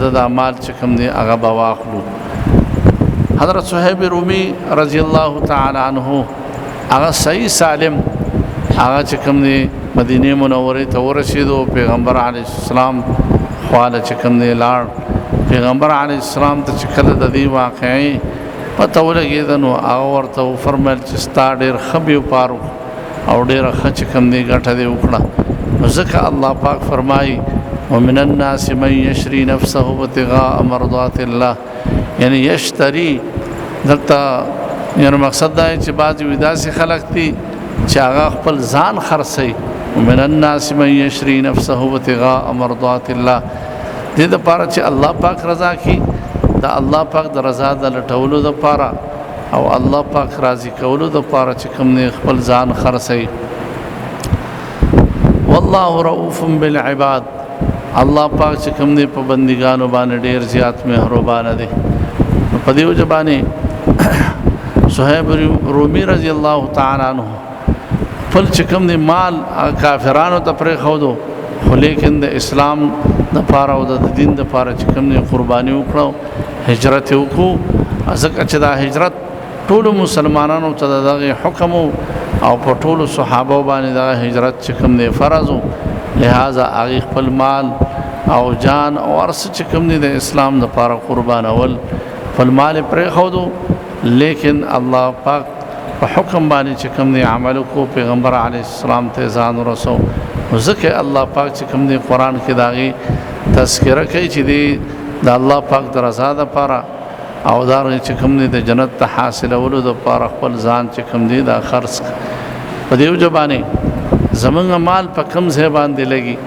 د مال چې کوم دی هغه به واخلو. حضرت صہیب رومی رضی الله تعالی عنہ هغه صحیح سالم هغه چې کوم دی مدینه منوره ته ورسېدو. پیغمبر علیه السلام خواله چې کوم دی لاړ. پیغمبر علیه السلام ته چې کله د دې واقعي پته ولګېد نو هغه ورته وفرمایل چې ستا ډېر ښه بیوپار او ډېره ښه چې کوم دی ګټه دې وکړه. نو ځکه الله پاک فرمایي ومن الناس من یشری نفسه ابتغاء مرضات الله، یعنی یشتری دلته یعنی مقصد دا چې بعضې داسې خلک دي چې هغه خپل ځان خرڅوي. ومن الناس من یشری نفسه ابتغاء مرضات الله، دې دپاره چې الله پاک رضا کړي، د الله پاک د رضا د لټولو دپاره او الله پاک راضي کولو دپاره چې کوم دی خپل ځان خرڅوي. والله رؤوف بالعباد، الله پاک چې کوم دی په بندګانو باندې ډېر زیات مهربانه دی. په دې وجه باندې صہیب رومی رضی الله تعالی عنہ خپل چې کوم دی مال کافرانو ته پرېښودو، خو لیکن د اسلام دپاره او د دین دپاره چې کوم دی قرباني وکړو، هجرت یې وکړو. ځکه چې دا هجرت ټولو مسلمانانو ته د دغې حکم او په ټولو صحابو باندې دغه هجرت چې کوم دی فرض و. لہذا هغې خپل مال او جان او هر څه چې کوم دی د اسلام دپاره قربانول، خپل مال یې پرېښودو، لیکن الله پاک په حکم باندې چې کوم دی عمل وکړو. پیغمبر علیه السلام ته ځان ورسو. ځکه الله پاک چې کوم دی قرآن کې د هغې تذکره کوي چې دی د الله پاک د رضا دپاره او دا چې کوم دی د جنت ته حاصلولو دپاره خپل ځان چې کوم دی دا خرڅ. په دې وجه باندې زمونږ مال په کوم ځای باندې لګي،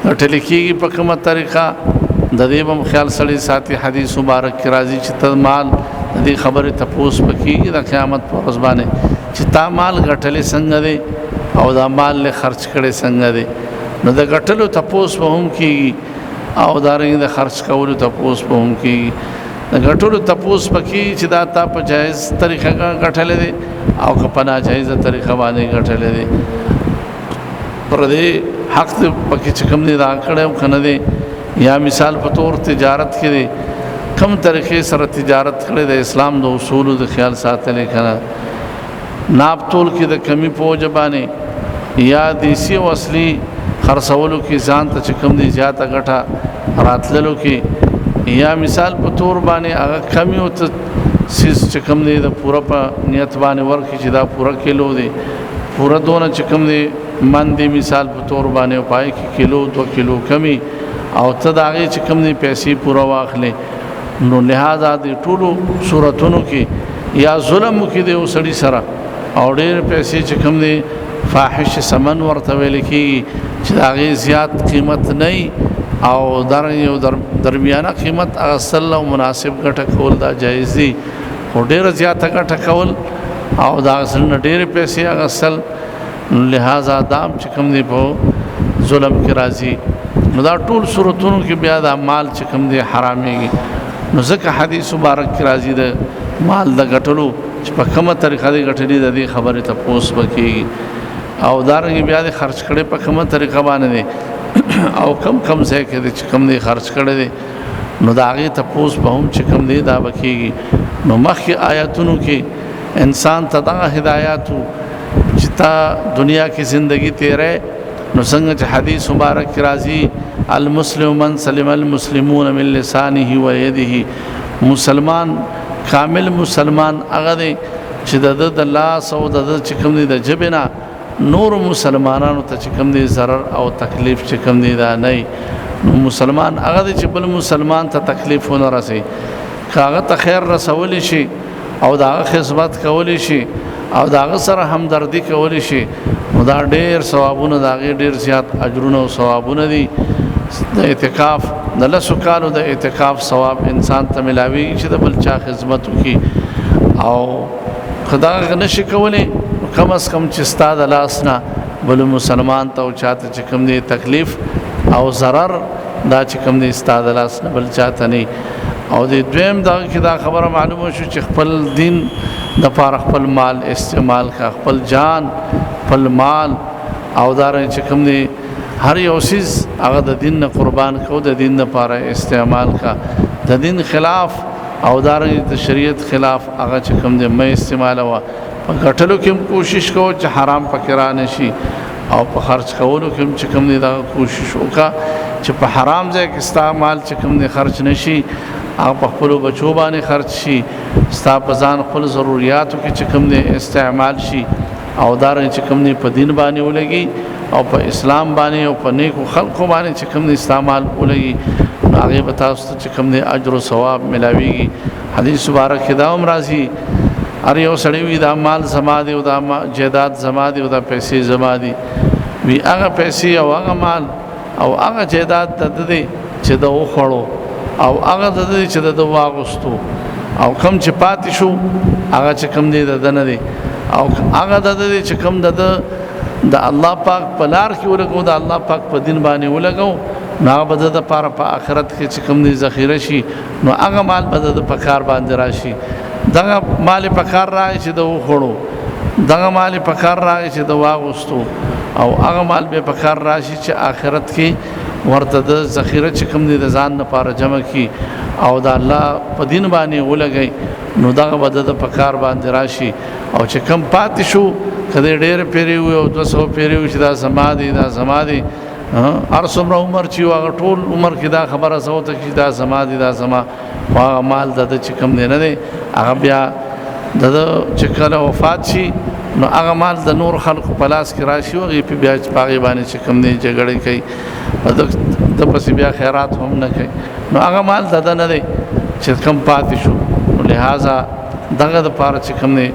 ګټل کېږي په کومه طریقه، د دې به خیال سړی ساتي. حدیث مبارک کې راځي چې ته مال د دې خبرې تپوس به کېږي د قیامت په ورځ باندې چې تا مال ګټلې څنګه دی او دا مال له خرچ کړي څنګه دی. نو د ګټلو تپوس به هم کېږي او دارنګه د خرچ کولو تپوس به هم کېږي. د ګټلو تپوس به کېږي چې دا تا په جایز طریقه ګټلې دی او که په ناجایزه طریقه باندې ګټلې دی. پر دې حق پکې چې کوم دی دا کړی او که نه دی. یا مثال په طور تجارت کې دی کم طریقې سره تجارت کړی د اسلام د اصولو د خیال ساتلی که نه. ناب تول کې د کمی په وجه باندې یا دیسی او اصلي خرڅولو کې ځان ته چې کوم دی زیاته ګټه راتللو کې، یا مثال په طور باندې هغه کمی او سیز چې کوم دی د پوره په نیت باندې ورکړي چې دا پوره کیلو دی، پوره دونه چې کوم دی من دی مثال په طور باندې او پای کې کیلو 2 کیلو کمی او ته د هغې چې کوم دی پیسې پوره واخلې. نو لہذا د ټولو صورتونو کې یا ظلم وکړي د یو سړي سره او ډېر پیسې چې کوم دی فاحش ثمن ورته ویل کېږي چې د هغې زیات قیمت نه وي او یو درمیانه قیمت اخیستل او مناسب ګټه کول دا جایز دي. خو ډېره زیاته ګټه کول او د هغه سره نه ډېرې پیسې اخیستل، لہذا دا چې کوم دی په ظلم کې راځي. نو دا ټول صورتونو کې بیا دا مال چې کوم دی حرامېږي. نو ځکه حدیث مبارک کې راځي د مال د ګټلو چې په کومه طریقه دی ګټلي د دې خبرې تپوس به کېږي او دارنګې بیا د خرچ کړی په کومه طریقه باندې دی او کم ځای کې دی چې کوم دی خرچ کړی دی، نو د هغې تپوس به هم چې کوم دی دا به کېږي. نو مخکې آیاتونو کې انسان ته دغه هدایاتو چې تا دنیا کې زندگی تیرې، نو څنګه چې حدیث مبارک کې راځي المسلم من سلم المسلمون من لسانه و یده، مسلمان کامل مسلمان هغه دی چې د لاس او د چې کوم دی د ژبې نه نور مسلمانانو ته چې کوم دی ضرر او تکلیف چې کوم دی دا نه. نو مسلمان هغه دی چې بل مسلمان ته تکلیف ونه رسي، که هغه ته خیر رسولی شي او د هغه خدمت کولی شي او د هغه سره همدردي کولی شي، نو دا ډېر ثوابونه د هغې ډېر زیات اجرونه او ثوابونه دي. د اعتکاف د 10 کالو د اعتکاف ثواب انسان ته ملاویږي چې د بل چا خدمت وکړي او که دغه نشي کولی کم از کم چې ستا د لاس نه بل مسلمان ته او چاته چې کوم دی تکلیف او ضرر دا چې کوم دی ستا د لاس نه بل چاته نه. او د دویم دغه کې دا خبره معلومه شو چې خپل دین دپاره خپل مال استعمال کا، خپل جان خپل مال او دارنګه چې کوم دی هر یو سیز هغه د دین نه قربان کو د دین لپاره استعمال کا د دین خلاف او دارنګ د شریعت خلاف هغه چې کوم دې مې استعمال وا په غټلو کې کوشش کو چې حرام پکې را نشي او په خرج کولو کې چې کوم دې دا کوشش وکا چې په حرام ځای کې استعمال چې کوم دې خرج نشي هغه په خپل بچو باندې خرج شي ستا په ځان خپل ضرورتو کې چې کوم دې استعمال شي او دارنګ چې کوم دې په دین باندې ولګي او په اسلام باندې او په نیکو خلقو باندې چې کوم دې استعمال ولګي هغه به تاسو ته چې کوم دې اجر او ثواب ملاويږي حدیث مبارک دا هم راځي هر یو سړی وي دا مال زما دی او دا جیداد زما دی او دا پیسې زما دي وی هغه پیسې او هغه مال او هغه جیداد د دې چې د وخړو او هغه د دې چې د واغستو او کم چې پاتې شو هغه چې کم دی د نه دی او هغه د دې چې کم د الله پاک په لار کې ولګو د الله پاک په دین باندې ولګو نو به د لپاره په آخرت کې چې کوم دي ذخیره شي نو هغه مال به د په کار باندې راشي دغه مال په کار راځي چې د وخړو دغه مال په کار راځي چې د واغستو او هغه مال به په کار راشي چې آخرت کې ورته د ذخیره چې کوم دي د ځان لپاره جمع کی او د الله په دین باندې ولګي نو دغه به د په کار باندې راشي او چې کم پاتې شو کله ډېر پیری وي او 200 پیری وي چې دا سمادي دا سمادي هر څومره عمر چې هغه ټول عمر کې دا خبره سوته چې دا سمادي دا سما هغه مال د چې کم دی نه دی هغه بیا د چې کله وفات شي نو هغه مال د نور خلکو په لاس کې راشي او په بیا پاغي باندې چې کم دی جګړه کوي د پس بیا خیرات هم نه کوي نو هغه مال د نه دی چې کم پاتې شو لہذا دغه د پاره چې کم دی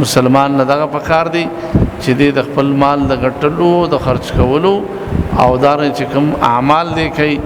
مسلمان نه دغه پکار دی چې د خپل مال د غټلو د خرج کولو او دار چې کوم اعمال دی کوي